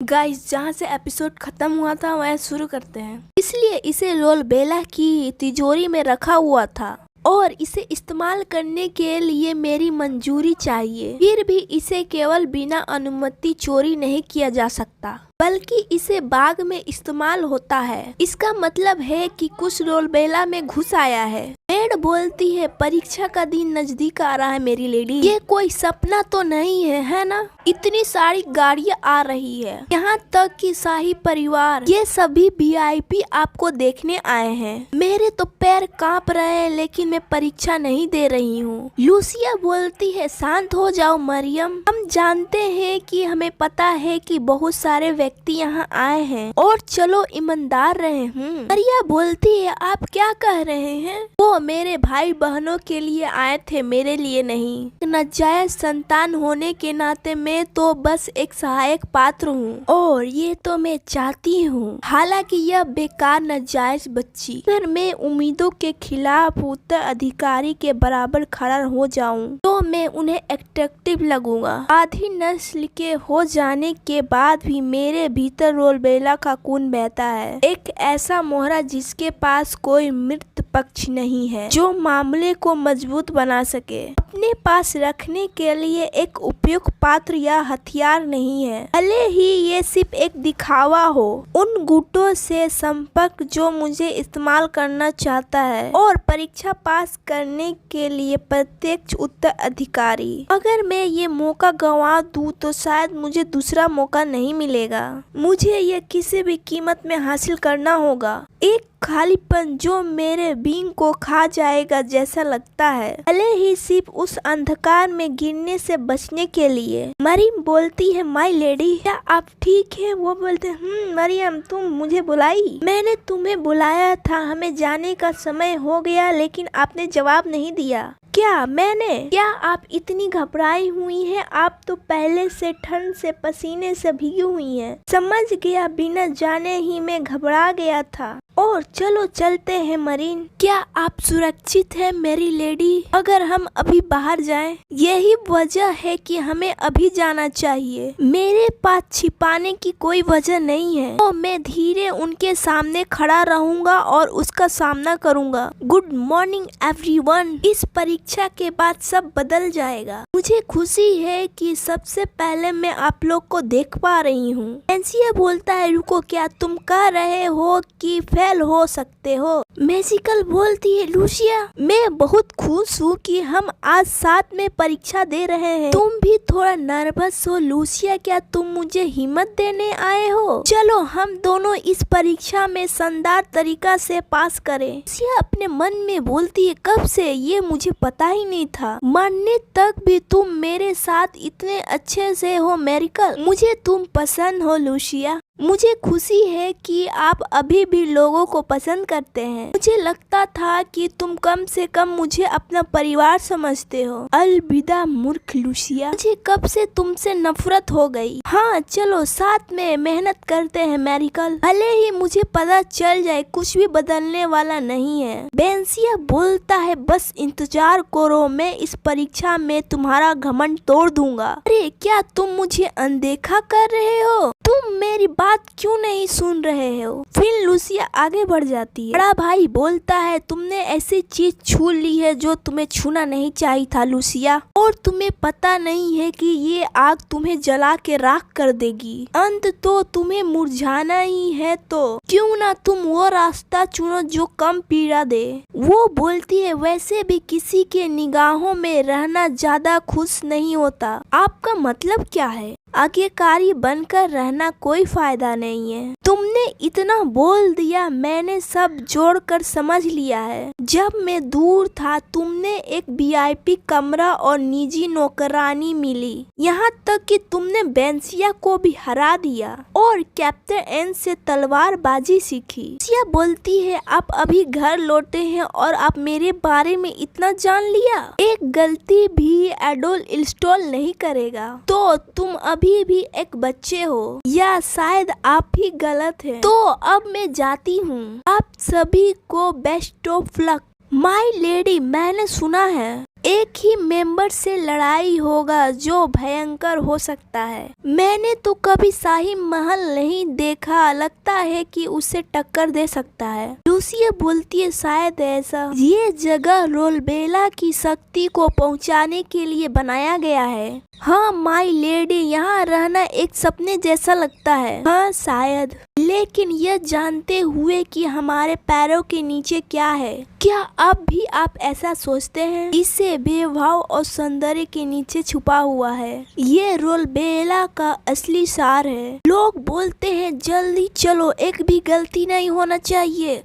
Guys, जहाँ से episode खत्म हुआ था वह शुरू करते हैं। इसलिए इसे रोल बेला की तिजोरी में रखा हुआ था और इसे इस्तेमाल करने के लिए मेरी मंजूरी चाहिए। फिर भी इसे केवल बिना अनुमति चोरी नहीं किया जा सकता, बल्कि इसे बाग में इस्तेमाल होता है। इसका मतलब है कि कुछ रोल बेला में घुस आया है। मेड बोलती है, परीक्षा का दिन नजदीक आ रहा है मेरी लेडी। ये कोई सपना तो नहीं है ना? इतनी सारी गाड़ियां आ रही है, यहाँ तक कि शाही परिवार, ये सभी वीआईपी आपको देखने आए हैं। मेरे तो पैर कांप रहे हैं, लेकिन मैं परीक्षा नहीं दे रही हूँ। लूसिया बोलती है, शांत हो जाओ मरियम, हम जानते हैं कि हमें पता है कि बहुत सारे व्यक्ति यहाँ आए हैं और चलो ईमानदार रहे। मरिया बोलती है, आप क्या कह रहे हैं? वो मेरे भाई बहनों के लिए आए थे, मेरे लिए नहीं। नाजायज संतान होने के नाते मैं तो बस एक सहायक पात्र हूँ और ये तो मैं चाहती हूँ, हालांकि यह बेकार नाजायज बच्ची, अगर मैं उम्मीदों के खिलाफ उत्तराधिकारी के बराबर खड़ा हो जाऊँ तो मैं उन्हें अट्रैक्टिव लगूंगा। आधी नस्ल के हो जाने के बाद भी मेरे भीतर रोल बेला का खून बहता है, एक ऐसा मोहरा जिसके पास कोई मृत पक्ष नहीं है जो मामले को मजबूत बना सके। अपने पास रखने के लिए एक उपयुक्त पात्र या हथियार नहीं है, भले ही ये सिर्फ एक दिखावा हो। उन गुटों से संपर्क जो मुझे इस्तेमाल करना चाहता है और परीक्षा पास करने के लिए प्रत्यक्ष उत्तराधिकारी। अगर मैं ये मौका गंवा दूं तो शायद मुझे दूसरा मौका नहीं मिलेगा। मुझे ये किसी भी कीमत में हासिल करना होगा। एक खालीपन जो मेरे बींग को खा जाएगा जैसा लगता है, भले ही सिर्फ उस अंधकार में गिरने से बचने के लिए। मरियम बोलती है, माय लेडी, क्या आप ठीक है? वो बोलते हैं, मरियम तुम मुझे बुलाई? मैंने तुम्हें बुलाया था, हमें जाने का समय हो गया, लेकिन आपने जवाब नहीं दिया। क्या आप इतनी घबराई हुई हैं? आप तो पहले से ठंड से पसीने से भीगी हुई हैं। समझ गया, बिना जाने ही मैं घबरा गया था। और चलो चलते हैं मरीन। क्या आप सुरक्षित हैं मेरी लेडी? अगर हम अभी बाहर जाएं, यही वजह है कि हमें अभी जाना चाहिए। मेरे पास छिपाने की कोई वजह नहीं है, तो मैं धीरे उनके सामने खड़ा रहूंगा और उसका सामना करूंगा। Good morning everyone. इस परीक्षा के बाद सब बदल जाएगा। मुझे खुशी है कि सबसे पहले मैं आप लोग को देख पा रही हूँ। एंसिया बोलता है, रुको, क्या तुम कह रहे हो कि फेल हो सकते हो? मैजिकल बोलती है, लूसिया मैं बहुत खुश हूँ कि हम आज साथ में परीक्षा दे रहे हैं। तुम भी थोड़ा नर्वस हो लूसिया, क्या तुम मुझे हिम्मत देने आए हो? चलो हम दोनों इस परीक्षा में शानदार तरीका से पास करें। लूसिया अपने मन में बोलती है, कब से? ये मुझे पता ही नहीं था। मरने तक भी तुम मेरे साथ इतने अच्छे से हो मैरिकल। मुझे तुम पसंद हो लूसिया। मुझे खुशी है कि आप अभी भी लोगों को पसंद करते हैं। मुझे लगता था कि तुम कम से कम मुझे अपना परिवार समझते हो। अलविदा मूर्ख लूसिया, मुझे कब से तुमसे नफरत हो गई। हाँ चलो साथ में मेहनत करते हैं मैरिकल, भले ही मुझे पता चल जाए कुछ भी बदलने वाला नहीं है। बेंसिया बोलता है, बस इंतजार करो, मैं इस परीक्षा में तुम्हारा घमंड तोड़ दूंगा। अरे क्या तुम मुझे अनदेखा कर रहे हो? तुम मेरी बात क्यों नहीं सुन रहे हो? फिर लूसिया आगे बढ़ जाती है। बड़ा भाई बोलता है, तुमने ऐसी चीज छू ली है जो तुम्हें छूना नहीं चाहिए था लूसिया, और तुम्हें पता नहीं है कि ये आग तुम्हें जला के राख कर देगी। अंत तो तुम्हें मुरझाना ही है, तो क्यों ना तुम वो रास्ता चुनो जो कम पीड़ा दे। वो बोलती है, वैसे भी किसी के निगाहों में रहना ज्यादा खुश नहीं होता। आपका मतलब क्या है? आज्ञाकारी बनकर रहना कोई फायदा नहीं है। तुमने इतना बोल दिया, मैंने सब जोड़कर समझ लिया है। जब मैं दूर था तुमने एक वीआईपी कमरा और निजी नौकरानी मिली, यहाँ तक कि तुमने बेंसिया को भी हरा दिया और कैप्टन एन से तलवारबाजी सीखी। सिया बोलती है, आप अभी घर लौटे हैं और आप मेरे बारे में इतना जान लिया। एक गलती भी एडोल इंस्टॉल नहीं करेगा, तो तुम अभी भी एक बच्चे हो, या शायद आप ही गलत हैं। तो अब मैं जाती हूँ। आप सभी को best of luck. My lady, मैंने सुना है एक ही मेंबर से लड़ाई होगा जो भयंकर हो सकता है। मैंने तो कभी शाही महल नहीं देखा, लगता है कि उसे टक्कर दे सकता है। लूसिया बोलती है शायद ऐसा। ये जगह रोलबेला की शक्ति को पहुंचाने के लिए बनाया गया है। हाँ माई लेडी, यहाँ रहना एक सपने जैसा लगता है। हाँ शायद, लेकिन यह जानते हुए कि हमारे पैरों के नीचे क्या है। क्या अब भी आप ऐसा सोचते हैं? इसे बेभाव और सौंदर्य के नीचे छुपा हुआ है। ये रोलबेला का असली सार है। लोग बोलते हैं जल्दी चलो, एक भी गलती नहीं होना चाहिए।